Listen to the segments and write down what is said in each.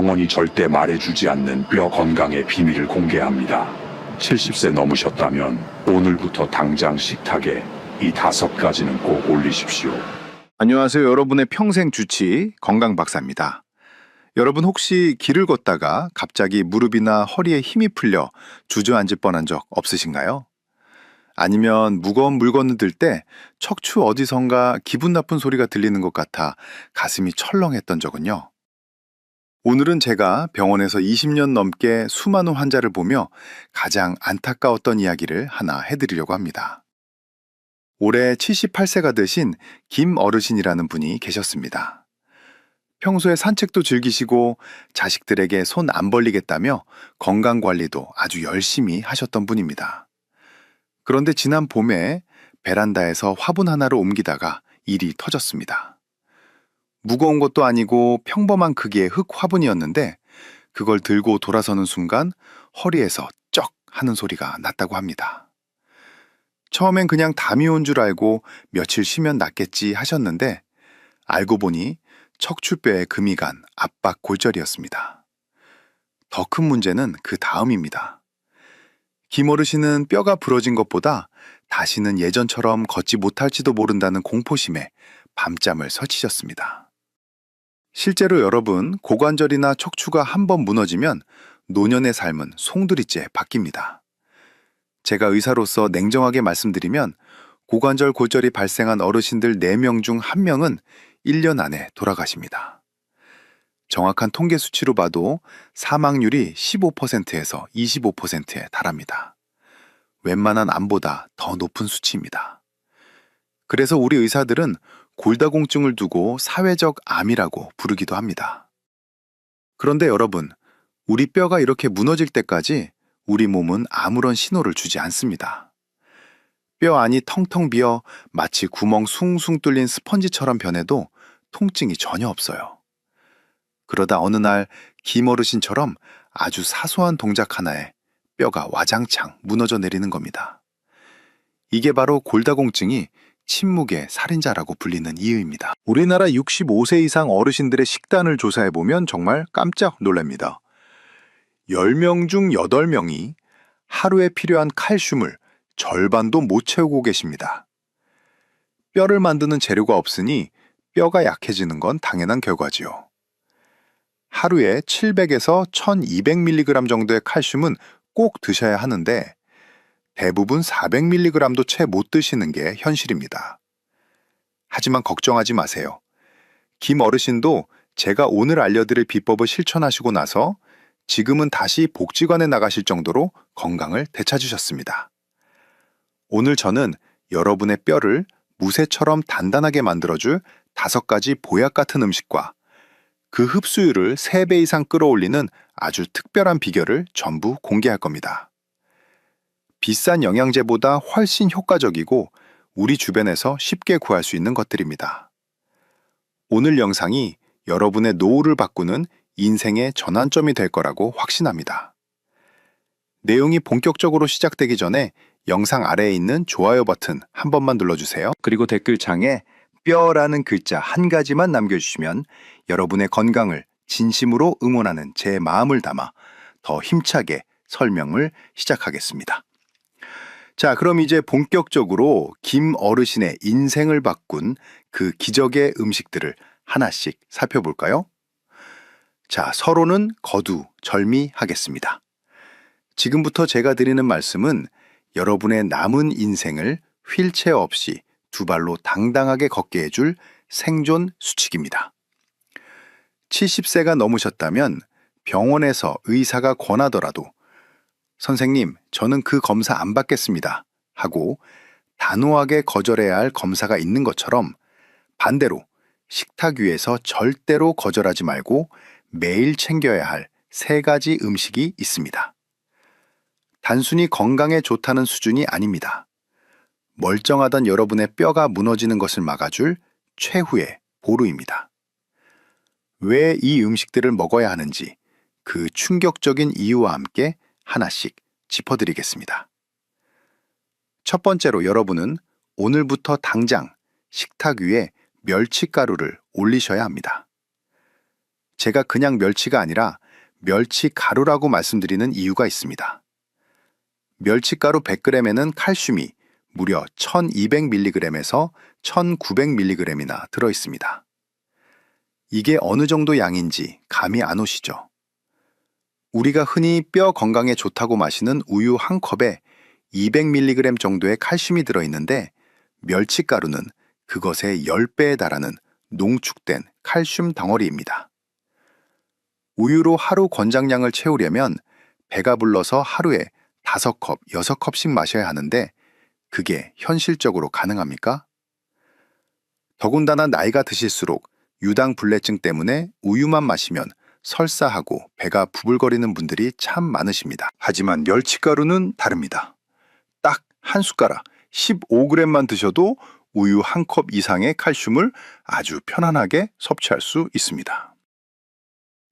병원이 절대 말해주지 않는 뼈 건강의 비밀을 공개합니다. 70세 넘으셨다면 오늘부터 당장 식탁에 이 5가지는 꼭 올리십시오. 안녕하세요. 여러분의 평생 주치 건강 박사입니다. 여러분 혹시 길을 걷다가 갑자기 무릎이나 허리에 힘이 풀려 주저앉을 뻔한 적 없으신가요? 아니면 무거운 물건을 들 때 척추 어디선가 기분 나쁜 소리가 들리는 것 같아 가슴이 철렁했던 적은요? 오늘은 제가 병원에서 20년 넘게 수많은 환자를 보며 가장 안타까웠던 이야기를 하나 해드리려고 합니다. 올해 78세가 되신 김 어르신이라는 분이 계셨습니다. 평소에 산책도 즐기시고 자식들에게 손 안 벌리겠다며 건강관리도 아주 열심히 하셨던 분입니다. 그런데 지난 봄에 베란다에서 화분 하나를 옮기다가 일이 터졌습니다. 무거운 것도 아니고 평범한 크기의 흙 화분이었는데 그걸 들고 돌아서는 순간 허리에서 쩍 하는 소리가 났다고 합니다. 처음엔 그냥 담이 온 줄 알고 며칠 쉬면 낫겠지 하셨는데 알고 보니 척추뼈에 금이 간 압박 골절이었습니다. 더 큰 문제는 그 다음입니다. 김 어르신은 뼈가 부러진 것보다 다시는 예전처럼 걷지 못할지도 모른다는 공포심에 밤잠을 설치셨습니다. 실제로 여러분, 고관절이나 척추가 한번 무너지면 노년의 삶은 송두리째 바뀝니다. 제가 의사로서 냉정하게 말씀드리면 고관절 골절이 발생한 어르신들 4명 중 1명은 1년 안에 돌아가십니다. 정확한 통계 수치로 봐도 사망률이 15%에서 25%에 달합니다. 웬만한 암보다 더 높은 수치입니다. 그래서 우리 의사들은 골다공증을 두고 사회적 암이라고 부르기도 합니다. 그런데 여러분, 우리 뼈가 이렇게 무너질 때까지 우리 몸은 아무런 신호를 주지 않습니다. 뼈 안이 텅텅 비어 마치 구멍 숭숭 뚫린 스펀지처럼 변해도 통증이 전혀 없어요. 그러다 어느 날 김 어르신처럼 아주 사소한 동작 하나에 뼈가 와장창 무너져 내리는 겁니다. 이게 바로 골다공증이 침묵의 살인자라고 불리는 이유입니다. 우리나라 65세 이상 어르신들의 식단을 조사해보면 정말 깜짝 놀랍니다. 10명 중 8명이 하루에 필요한 칼슘을 절반도 못 채우고 계십니다. 뼈를 만드는 재료가 없으니 뼈가 약해지는 건 당연한 결과지요. 하루에 700에서 1200mg 정도의 칼슘은 꼭 드셔야 하는데 대부분 400mg도 채 못 드시는 게 현실입니다. 하지만 걱정하지 마세요. 김 어르신도 제가 오늘 알려드릴 비법을 실천하시고 나서 지금은 다시 복지관에 나가실 정도로 건강을 되찾으셨습니다. 오늘 저는 여러분의 뼈를 무쇠처럼 단단하게 만들어줄 5가지 보약 같은 음식과 그 흡수율을 3배 이상 끌어올리는 아주 특별한 비결을 전부 공개할 겁니다. 비싼 영양제보다 훨씬 효과적이고 우리 주변에서 쉽게 구할 수 있는 것들입니다. 오늘 영상이 여러분의 노후를 바꾸는 인생의 전환점이 될 거라고 확신합니다. 내용이 본격적으로 시작되기 전에 영상 아래에 있는 좋아요 버튼 한 번만 눌러주세요. 그리고 댓글창에 뼈라는 글자 한 가지만 남겨주시면 여러분의 건강을 진심으로 응원하는 제 마음을 담아 더 힘차게 설명을 시작하겠습니다. 자, 그럼 이제 본격적으로 김 어르신의 인생을 바꾼 그 기적의 음식들을 하나씩 살펴볼까요? 자, 서로는 거두절미하겠습니다. 지금부터 제가 드리는 말씀은 여러분의 남은 인생을 휠체어 없이 2발로 당당하게 걷게 해줄 생존 수칙입니다. 70세가 넘으셨다면 병원에서 의사가 권하더라도 선생님, 저는 그 검사 안 받겠습니다 하고 단호하게 거절해야 할 검사가 있는 것처럼 반대로 식탁 위에서 절대로 거절하지 말고 매일 챙겨야 할 3가지 음식이 있습니다. 단순히 건강에 좋다는 수준이 아닙니다. 멀쩡하던 여러분의 뼈가 무너지는 것을 막아줄 최후의 보루입니다. 왜 이 음식들을 먹어야 하는지 그 충격적인 이유와 함께 하나씩 짚어드리겠습니다. 첫 번째로 여러분은 오늘부터 당장 식탁 위에 멸치가루를 올리셔야 합니다. 제가 그냥 멸치가 아니라 멸치가루라고 말씀드리는 이유가 있습니다. 멸치가루 100g에는 칼슘이 무려 1200mg에서 1900mg이나 들어있습니다. 이게 어느 정도 양인지 감이 안 오시죠? 우리가 흔히 뼈 건강에 좋다고 마시는 우유 한 컵에 200mg 정도의 칼슘이 들어있는데 멸치가루는 그것의 10배에 달하는 농축된 칼슘 덩어리입니다. 우유로 하루 권장량을 채우려면 배가 불러서 하루에 5컵, 6컵씩 마셔야 하는데 그게 현실적으로 가능합니까? 더군다나 나이가 드실수록 유당불내증 때문에 우유만 마시면 설사하고 배가 부글거리는 분들이 참 많으십니다. 하지만 멸치가루는 다릅니다. 딱 한 숟가락 15g만 드셔도 우유 한 컵 이상의 칼슘을 아주 편안하게 섭취할 수 있습니다.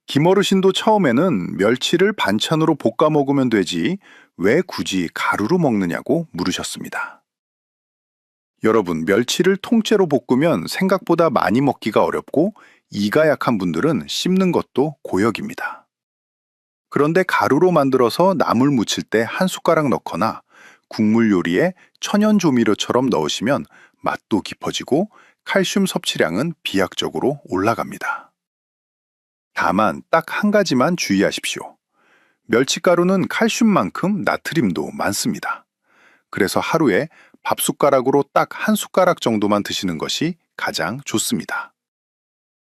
김어르신도 처음에는 멸치를 반찬으로 볶아 먹으면 되지 왜 굳이 가루로 먹느냐고 물으셨습니다. 여러분, 멸치를 통째로 볶으면 생각보다 많이 먹기가 어렵고 이가 약한 분들은 씹는 것도 고역입니다. 그런데 가루로 만들어서 나물 무칠 때 한 숟가락 넣거나 국물 요리에 천연 조미료처럼 넣으시면 맛도 깊어지고 칼슘 섭취량은 비약적으로 올라갑니다. 다만 딱 한 가지만 주의하십시오. 멸치가루는 칼슘만큼 나트륨도 많습니다. 그래서 하루에 밥숟가락으로 딱 한 숟가락 정도만 드시는 것이 가장 좋습니다.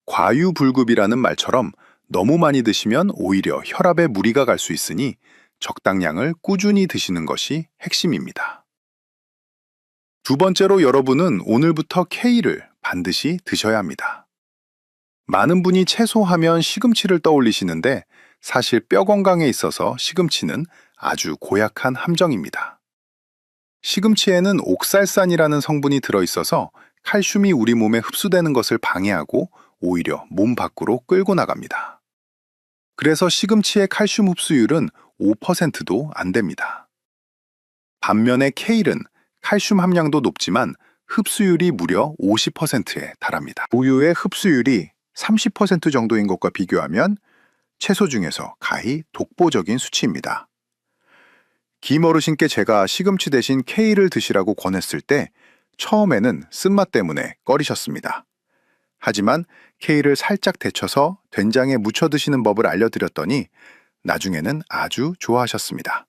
과유불급이라는 말처럼 너무 많이 드시면 오히려 혈압에 무리가 갈 수 있으니 적당량을 꾸준히 드시는 것이 핵심입니다. 두 번째로 여러분은 오늘부터 K를 반드시 드셔야 합니다. 많은 분이 채소하면 시금치를 떠올리시는데 사실 뼈 건강에 있어서 시금치는 아주 고약한 함정입니다. 시금치에는 옥살산이라는 성분이 들어있어서 칼슘이 우리 몸에 흡수되는 것을 방해하고 오히려 몸 밖으로 끌고 나갑니다. 그래서 시금치의 칼슘 흡수율은 5%도 안 됩니다. 반면에 케일은 칼슘 함량도 높지만 흡수율이 무려 50%에 달합니다. 우유의 흡수율이 30% 정도인 것과 비교하면 채소 중에서 가히 독보적인 수치입니다. 김어르신께 제가 시금치 대신 케일을 드시라고 권했을 때 처음에는 쓴맛 때문에 꺼리셨습니다. 하지만 케일을 살짝 데쳐서 된장에 묻혀 드시는 법을 알려드렸더니 나중에는 아주 좋아하셨습니다.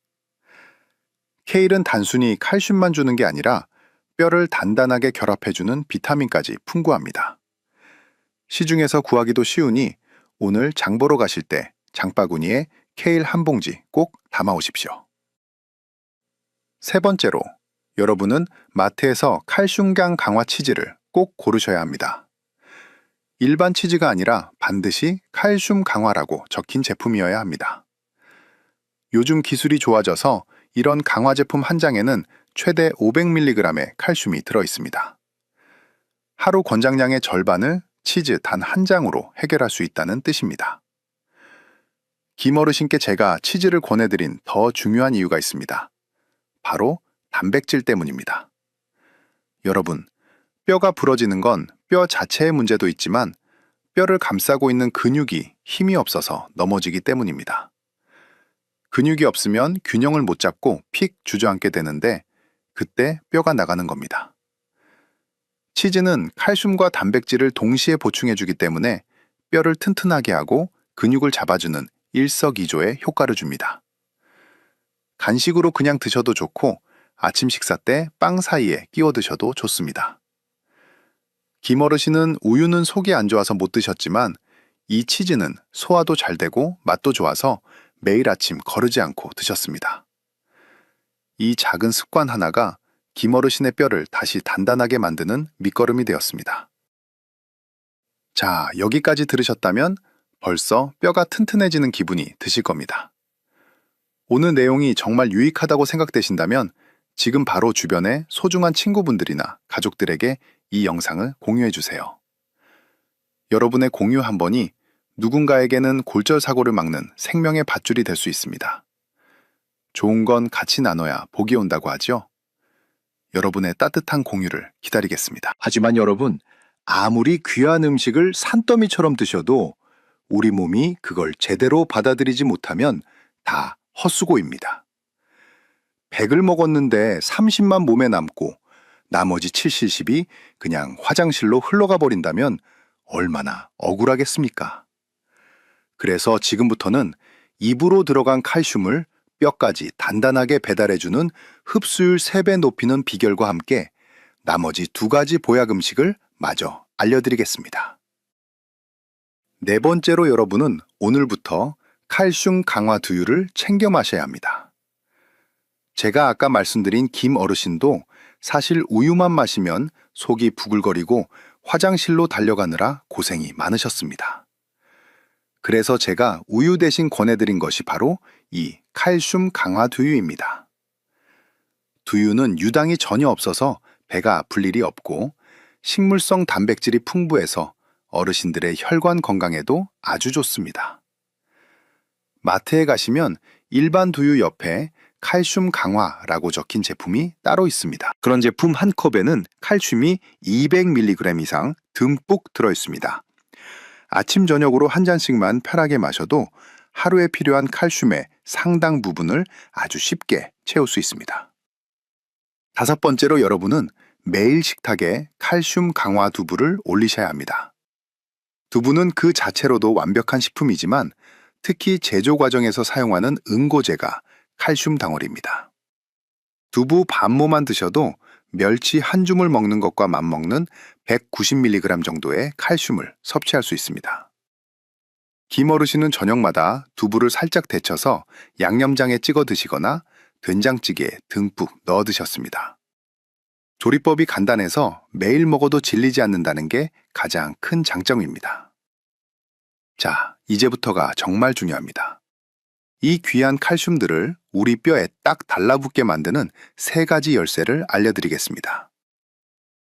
케일은 단순히 칼슘만 주는 게 아니라 뼈를 단단하게 결합해주는 비타민까지 풍부합니다. 시중에서 구하기도 쉬우니 오늘 장 보러 가실 때 장바구니에 케일 한 봉지 꼭 담아 오십시오. 세 번째로, 여러분은 마트에서 칼슘강 강화 치즈를 꼭 고르셔야 합니다. 일반 치즈가 아니라 반드시 칼슘 강화라고 적힌 제품이어야 합니다. 요즘 기술이 좋아져서 이런 강화 제품 한 장에는 최대 500mg의 칼슘이 들어있습니다. 하루 권장량의 절반을 치즈 단 한 장으로 해결할 수 있다는 뜻입니다. 김어르신께 제가 치즈를 권해드린 더 중요한 이유가 있습니다. 바로 단백질 때문입니다. 여러분, 뼈가 부러지는 건 뼈 자체의 문제도 있지만 뼈를 감싸고 있는 근육이 힘이 없어서 넘어지기 때문입니다. 근육이 없으면 균형을 못 잡고 픽 주저앉게 되는데 그때 뼈가 나가는 겁니다. 치즈는 칼슘과 단백질을 동시에 보충해주기 때문에 뼈를 튼튼하게 하고 근육을 잡아주는 일석이조의 효과를 줍니다. 간식으로 그냥 드셔도 좋고 아침 식사 때 빵 사이에 끼워 드셔도 좋습니다. 김어르신은 우유는 속이 안 좋아서 못 드셨지만 이 치즈는 소화도 잘 되고 맛도 좋아서 매일 아침 거르지 않고 드셨습니다. 이 작은 습관 하나가 김어르신의 뼈를 다시 단단하게 만드는 밑거름이 되었습니다. 자, 여기까지 들으셨다면 벌써 뼈가 튼튼해지는 기분이 드실 겁니다. 오늘 내용이 정말 유익하다고 생각되신다면 지금 바로 주변에 소중한 친구분들이나 가족들에게 이 영상을 공유해 주세요. 여러분의 공유 한 번이 누군가에게는 골절사고를 막는 생명의 밧줄이 될 수 있습니다. 좋은 건 같이 나눠야 복이 온다고 하죠. 여러분의 따뜻한 공유를 기다리겠습니다. 하지만 여러분, 아무리 귀한 음식을 산더미처럼 드셔도 우리 몸이 그걸 제대로 받아들이지 못하면 다 헛수고입니다. 100을 먹었는데 30만 몸에 남고 나머지 70이 그냥 화장실로 흘러가 버린다면 얼마나 억울하겠습니까? 그래서 지금부터는 입으로 들어간 칼슘을 뼈까지 단단하게 배달해주는 흡수율 3배 높이는 비결과 함께 나머지 2가지 보약 음식을 마저 알려드리겠습니다. 네 번째로 여러분은 오늘부터 칼슘 강화 두유를 챙겨 마셔야 합니다. 제가 아까 말씀드린 김 어르신도 사실 우유만 마시면 속이 부글거리고 화장실로 달려가느라 고생이 많으셨습니다. 그래서 제가 우유 대신 권해드린 것이 바로 이 칼슘 강화 두유입니다. 두유는 유당이 전혀 없어서 배가 아플 일이 없고 식물성 단백질이 풍부해서 어르신들의 혈관 건강에도 아주 좋습니다. 마트에 가시면 일반 두유 옆에 칼슘 강화라고 적힌 제품이 따로 있습니다. 그런 제품 한 컵에는 칼슘이 200mg 이상 듬뿍 들어있습니다. 아침 저녁으로 한 잔씩만 편하게 마셔도 하루에 필요한 칼슘의 상당 부분을 아주 쉽게 채울 수 있습니다. 5번째로 여러분은 매일 식탁에 칼슘 강화 두부를 올리셔야 합니다. 두부는 그 자체로도 완벽한 식품이지만 특히 제조 과정에서 사용하는 응고제가 칼슘 덩어리입니다. 두부 반모만 드셔도 멸치 한 줌을 먹는 것과 맞먹는 190mg 정도의 칼슘을 섭취할 수 있습니다. 김 어르신은 저녁마다 두부를 살짝 데쳐서 양념장에 찍어 드시거나 된장찌개에 듬뿍 넣어 드셨습니다. 조리법이 간단해서 매일 먹어도 질리지 않는다는 게 가장 큰 장점입니다. 자, 이제부터가 정말 중요합니다. 이 귀한 칼슘들을 우리 뼈에 딱 달라붙게 만드는 3가지 열쇠를 알려드리겠습니다.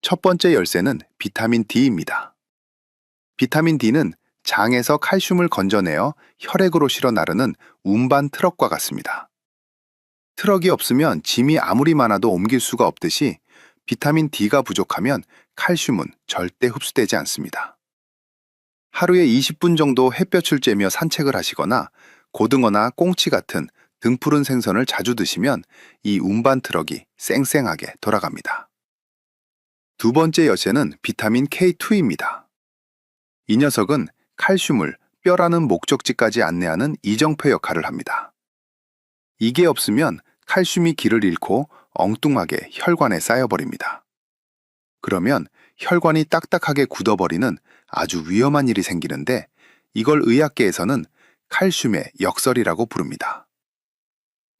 첫 번째 열쇠는 비타민 D입니다. 비타민 D는 장에서 칼슘을 건져내어 혈액으로 실어 나르는 운반 트럭과 같습니다. 트럭이 없으면 짐이 아무리 많아도 옮길 수가 없듯이 비타민 D가 부족하면 칼슘은 절대 흡수되지 않습니다. 하루에 20분 정도 햇볕을 쬐며 산책을 하시거나 고등어나 꽁치 같은 등푸른 생선을 자주 드시면 이 운반 트럭이 쌩쌩하게 돌아갑니다. 2번째 열쇠는 비타민 K2입니다. 이 녀석은 칼슘을 뼈라는 목적지까지 안내하는 이정표 역할을 합니다. 이게 없으면 칼슘이 길을 잃고 엉뚱하게 혈관에 쌓여버립니다. 그러면 혈관이 딱딱하게 굳어버리는 아주 위험한 일이 생기는데 이걸 의학계에서는 칼슘의 역설이라고 부릅니다.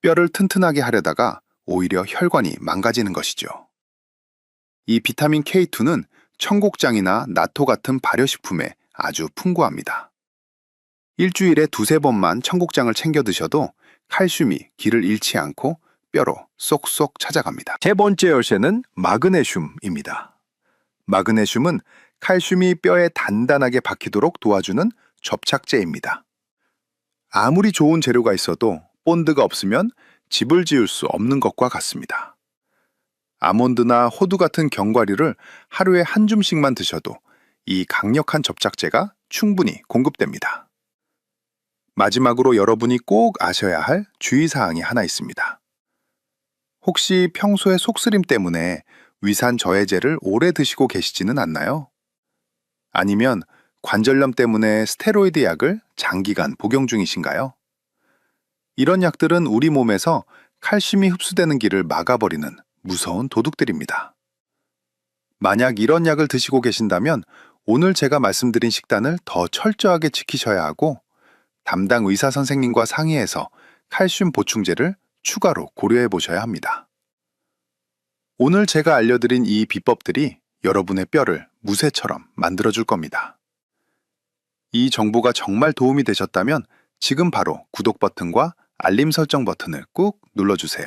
뼈를 튼튼하게 하려다가 오히려 혈관이 망가지는 것이죠. 이 비타민 K2는 청국장이나 나토 같은 발효식품에 아주 풍부합니다. 일주일에 2~3번만 청국장을 챙겨 드셔도 칼슘이 길을 잃지 않고 뼈로 쏙쏙 찾아갑니다. 세 번째 열쇠는 마그네슘입니다. 마그네슘은 칼슘이 뼈에 단단하게 박히도록 도와주는 접착제입니다. 아무리 좋은 재료가 있어도 본드가 없으면 집을 지을 수 없는 것과 같습니다. 아몬드나 호두 같은 견과류를 하루에 한 줌씩만 드셔도 이 강력한 접착제가 충분히 공급됩니다. 마지막으로 여러분이 꼭 아셔야 할 주의사항이 하나 있습니다. 혹시 평소에 속쓰림 때문에 위산 저해제를 오래 드시고 계시지는 않나요? 아니면 관절염 때문에 스테로이드 약을 장기간 복용 중이신가요? 이런 약들은 우리 몸에서 칼슘이 흡수되는 길을 막아버리는 무서운 도둑들입니다. 만약 이런 약을 드시고 계신다면 오늘 제가 말씀드린 식단을 더 철저하게 지키셔야 하고 담당 의사 선생님과 상의해서 칼슘 보충제를 추가로 고려해 보셔야 합니다. 오늘 제가 알려드린 이 비법들이 여러분의 뼈를 무쇠처럼 만들어줄 겁니다. 이 정보가 정말 도움이 되셨다면 지금 바로 구독 버튼과 알림 설정 버튼을 꾹 눌러주세요.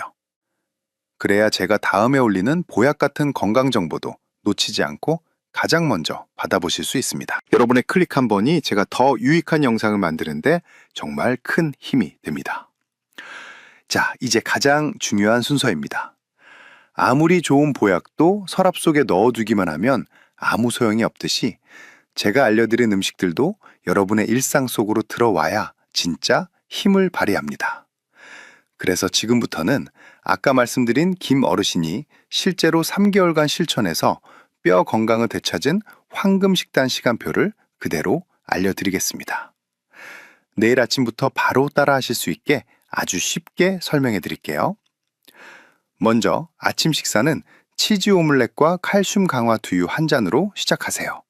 그래야 제가 다음에 올리는 보약 같은 건강 정보도 놓치지 않고 가장 먼저 받아보실 수 있습니다. 여러분의 클릭 한 번이 제가 더 유익한 영상을 만드는데 정말 큰 힘이 됩니다. 자, 이제 가장 중요한 순서입니다. 아무리 좋은 보약도 서랍 속에 넣어두기만 하면 아무 소용이 없듯이 제가 알려드린 음식들도 여러분의 일상 속으로 들어와야 진짜 힘을 발휘합니다. 그래서 지금부터는 아까 말씀드린 김 어르신이 실제로 3개월간 실천해서 뼈 건강을 되찾은 황금 식단 시간표를 그대로 알려드리겠습니다. 내일 아침부터 바로 따라 하실 수 있게 아주 쉽게 설명해 드릴게요. 먼저 아침 식사는 치즈 오믈렛과 칼슘 강화 두유 한 잔으로 시작하세요.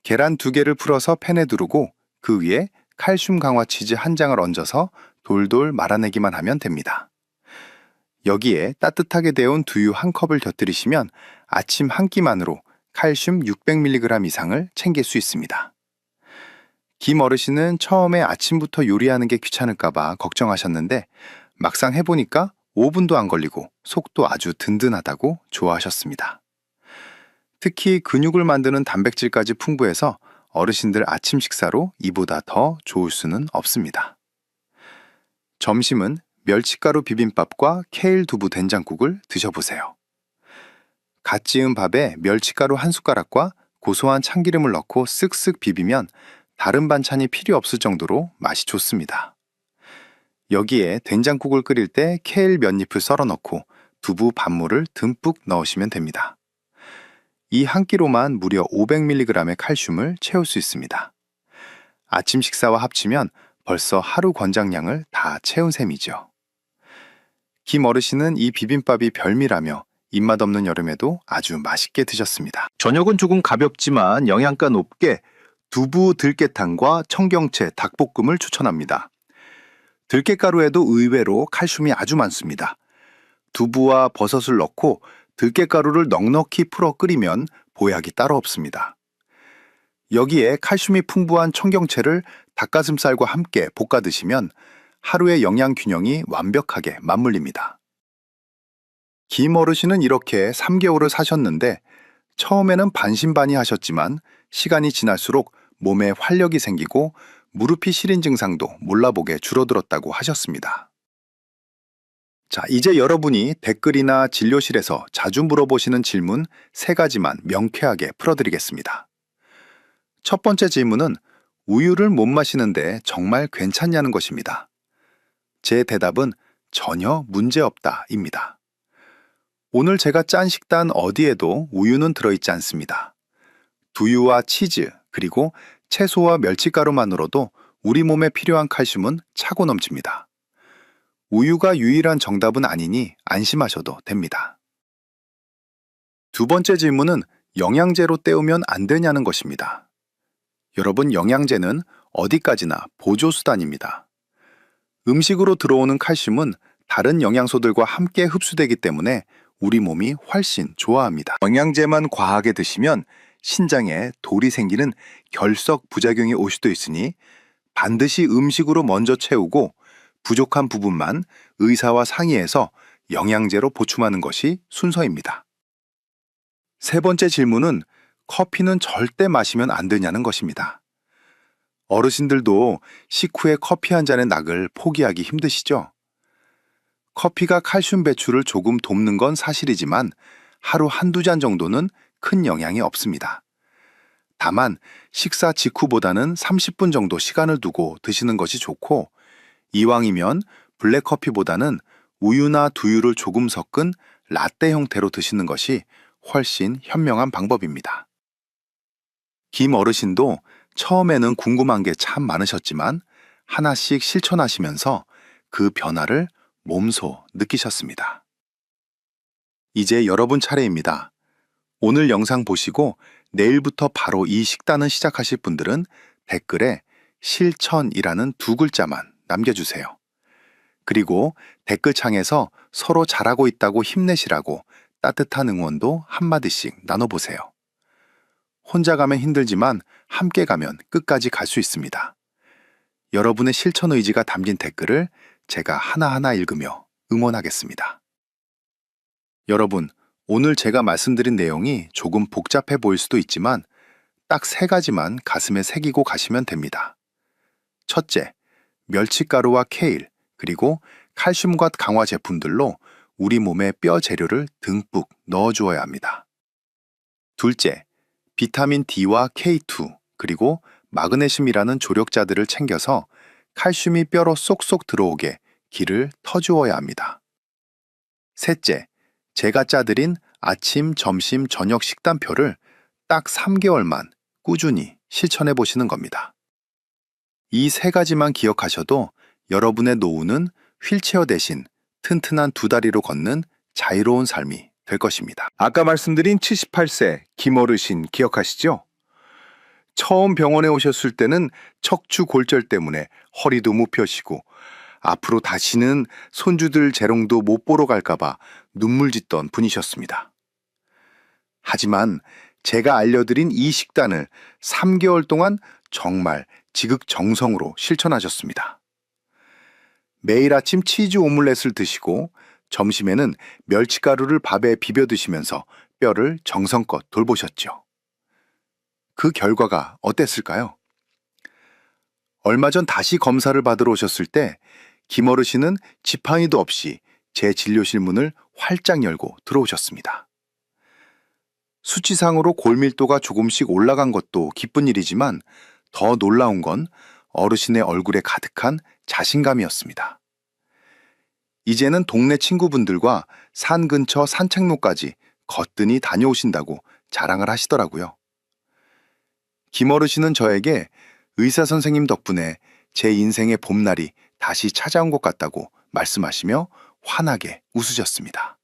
계란 2개를 풀어서 팬에 두르고 그 위에 칼슘 강화 치즈 한 장을 얹어서 돌돌 말아내기만 하면 됩니다. 여기에 따뜻하게 데운 두유 1컵을 곁들이시면 아침 한 끼만으로 칼슘 600mg 이상을 챙길 수 있습니다. 김 어르신은 처음에 아침부터 요리하는 게 귀찮을까봐 걱정하셨는데 막상 해보니까 5분도 안 걸리고 속도 아주 든든하다고 좋아하셨습니다. 특히 근육을 만드는 단백질까지 풍부해서 어르신들 아침 식사로 이보다 더 좋을 수는 없습니다. 점심은 멸치가루 비빔밥과 케일 두부 된장국을 드셔보세요. 갓 지은 밥에 멸치가루 한 숟가락과 고소한 참기름을 넣고 쓱쓱 비비면 다른 반찬이 필요 없을 정도로 맛이 좋습니다. 여기에 된장국을 끓일 때 케일 몇 잎을 썰어 넣고 두부 반물을 듬뿍 넣으시면 됩니다. 이 한 끼로만 무려 500mg의 칼슘을 채울 수 있습니다. 아침 식사와 합치면 벌써 하루 권장량을 다 채운 셈이죠. 김 어르신은 이 비빔밥이 별미라며 입맛 없는 여름에도 아주 맛있게 드셨습니다. 저녁은 조금 가볍지만 영양가 높게 두부 들깨탕과 청경채 닭볶음을 추천합니다. 들깨가루에도 의외로 칼슘이 아주 많습니다. 두부와 버섯을 넣고 들깨가루를 넉넉히 풀어 끓이면 보약이 따로 없습니다. 여기에 칼슘이 풍부한 청경채를 닭가슴살과 함께 볶아 드시면 하루의 영양 균형이 완벽하게 맞물립니다. 김 어르신은 이렇게 3개월을 사셨는데 처음에는 반신반의하셨지만 시간이 지날수록 몸에 활력이 생기고 무릎이 시린 증상도 몰라보게 줄어들었다고 하셨습니다. 자, 이제 여러분이 댓글이나 진료실에서 자주 물어보시는 질문 3가지만 명쾌하게 풀어드리겠습니다. 첫 번째 질문은 우유를 못 마시는데 정말 괜찮냐는 것입니다. 제 대답은 전혀 문제없다입니다. 오늘 제가 짠 식단 어디에도 우유는 들어있지 않습니다. 두유와 치즈, 그리고 채소와 멸치가루만으로도 우리 몸에 필요한 칼슘은 차고 넘칩니다. 우유가 유일한 정답은 아니니 안심하셔도 됩니다. 두 번째 질문은 영양제로 때우면 안 되냐는 것입니다. 여러분, 영양제는 어디까지나 보조수단입니다. 음식으로 들어오는 칼슘은 다른 영양소들과 함께 흡수되기 때문에 우리 몸이 훨씬 좋아합니다. 영양제만 과하게 드시면 신장에 돌이 생기는 결석 부작용이 올 수도 있으니 반드시 음식으로 먼저 채우고 부족한 부분만 의사와 상의해서 영양제로 보충하는 것이 순서입니다. 세 번째 질문은 커피는 절대 마시면 안 되냐는 것입니다. 어르신들도 식후에 커피 한 잔의 낙을 포기하기 힘드시죠? 커피가 칼슘 배출을 조금 돕는 건 사실이지만 하루 1~2잔 정도는 큰 영향이 없습니다. 다만 식사 직후보다는 30분 정도 시간을 두고 드시는 것이 좋고 이왕이면 블랙커피보다는 우유나 두유를 조금 섞은 라떼 형태로 드시는 것이 훨씬 현명한 방법입니다. 김 어르신도 처음에는 궁금한 게 참 많으셨지만 하나씩 실천하시면서 그 변화를 몸소 느끼셨습니다. 이제 여러분 차례입니다. 오늘 영상 보시고 내일부터 바로 이 식단을 시작하실 분들은 댓글에 실천이라는 2글자만 남겨주세요. 그리고 댓글창에서 서로 잘하고 있다고 힘내시라고 따뜻한 응원도 한마디씩 나눠보세요. 혼자 가면 힘들지만 함께 가면 끝까지 갈 수 있습니다. 여러분의 실천 의지가 담긴 댓글을 제가 하나하나 읽으며 응원하겠습니다. 여러분, 오늘 제가 말씀드린 내용이 조금 복잡해 보일 수도 있지만 딱 3가지만 가슴에 새기고 가시면 됩니다. 첫째, 멸치가루와 케일, 그리고 칼슘과 강화 제품들로 우리 몸에 뼈 재료를 듬뿍 넣어주어야 합니다. 둘째, 비타민 D와 K2, 그리고 마그네슘이라는 조력자들을 챙겨서 칼슘이 뼈로 쏙쏙 들어오게 기를 터주어야 합니다. 셋째, 제가 짜드린 아침, 점심, 저녁 식단표를 딱 3개월만 꾸준히 실천해 보시는 겁니다. 이 세 가지만 기억하셔도 여러분의 노후는 휠체어 대신 튼튼한 두 다리로 걷는 자유로운 삶이 될 것입니다. 아까 말씀드린 78세 김어르신 기억하시죠? 처음 병원에 오셨을 때는 척추 골절 때문에 허리도 못 펴시고 앞으로 다시는 손주들 재롱도 못 보러 갈까봐 눈물 짓던 분이셨습니다. 하지만 제가 알려드린 이 식단을 3개월 동안 정말 지극정성으로 실천하셨습니다. 매일 아침 치즈 오믈렛을 드시고 점심에는 멸치가루를 밥에 비벼 드시면서 뼈를 정성껏 돌보셨죠. 그 결과가 어땠을까요? 얼마 전 다시 검사를 받으러 오셨을 때 김어르신은 지팡이도 없이 제 진료실 문을 활짝 열고 들어오셨습니다. 수치상으로 골밀도가 조금씩 올라간 것도 기쁜 일이지만 더 놀라운 건 어르신의 얼굴에 가득한 자신감이었습니다. 이제는 동네 친구분들과 산 근처 산책로까지 거뜬히 다녀오신다고 자랑을 하시더라고요. 김어르신은 저에게 의사 선생님 덕분에 제 인생의 봄날이 다시 찾아온 것 같다고 말씀하시며 환하게 웃으셨습니다.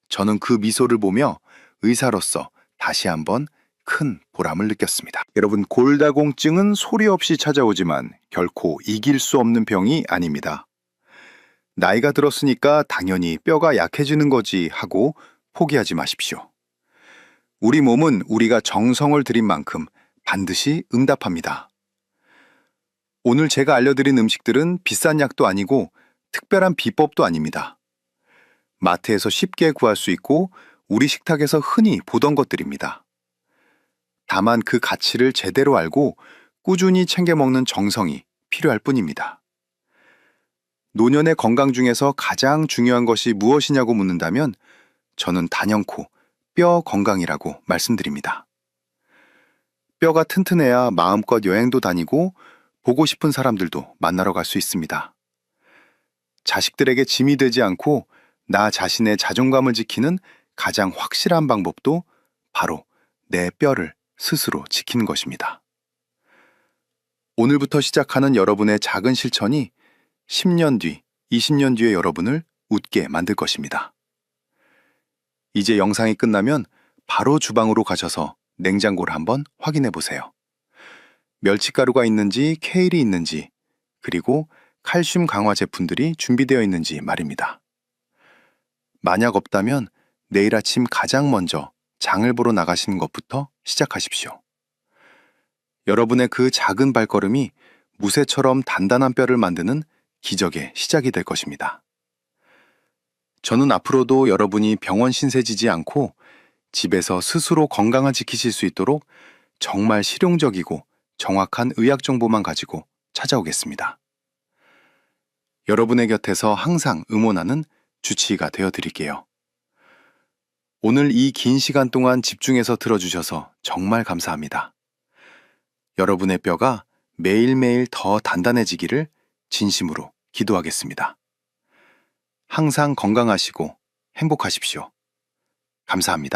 저는 그 미소를 보며 의사로서 다시 한번 큰 보람을 느꼈습니다. 여러분, 골다공증은 소리 없이 찾아오지만 결코 이길 수 없는 병이 아닙니다. 나이가 들었으니까 당연히 뼈가 약해지는 거지 하고 포기하지 마십시오. 우리 몸은 우리가 정성을 들인 만큼 반드시 응답합니다. 오늘 제가 알려드린 음식들은 비싼 약도 아니고 특별한 비법도 아닙니다. 마트에서 쉽게 구할 수 있고 우리 식탁에서 흔히 보던 것들입니다. 다만 그 가치를 제대로 알고 꾸준히 챙겨 먹는 정성이 필요할 뿐입니다. 노년의 건강 중에서 가장 중요한 것이 무엇이냐고 묻는다면 저는 단연코 뼈 건강이라고 말씀드립니다. 뼈가 튼튼해야 마음껏 여행도 다니고 보고 싶은 사람들도 만나러 갈 수 있습니다. 자식들에게 짐이 되지 않고 나 자신의 자존감을 지키는 가장 확실한 방법도 바로 내 뼈를 스스로 지키는 것입니다. 오늘부터 시작하는 여러분의 작은 실천이 10년 뒤, 20년 뒤의 여러분을 웃게 만들 것입니다. 이제 영상이 끝나면 바로 주방으로 가셔서 냉장고를 한번 확인해 보세요. 멸치가루가 있는지, 케일이 있는지, 그리고 칼슘 강화 제품들이 준비되어 있는지 말입니다. 만약 없다면 내일 아침 가장 먼저 장을 보러 나가시는 것부터 시작하십시오. 여러분의 그 작은 발걸음이 무쇠처럼 단단한 뼈를 만드는 기적의 시작이 될 것입니다. 저는 앞으로도 여러분이 병원 신세 지지 않고 집에서 스스로 건강을 지키실 수 있도록 정말 실용적이고 정확한 의학 정보만 가지고 찾아오겠습니다. 여러분의 곁에서 항상 응원하는 주치의가 되어 드릴게요. 오늘 이 긴 시간 동안 집중해서 들어주셔서 정말 감사합니다. 여러분의 뼈가 매일매일 더 단단해지기를 진심으로 기도하겠습니다. 항상 건강하시고 행복하십시오. 감사합니다.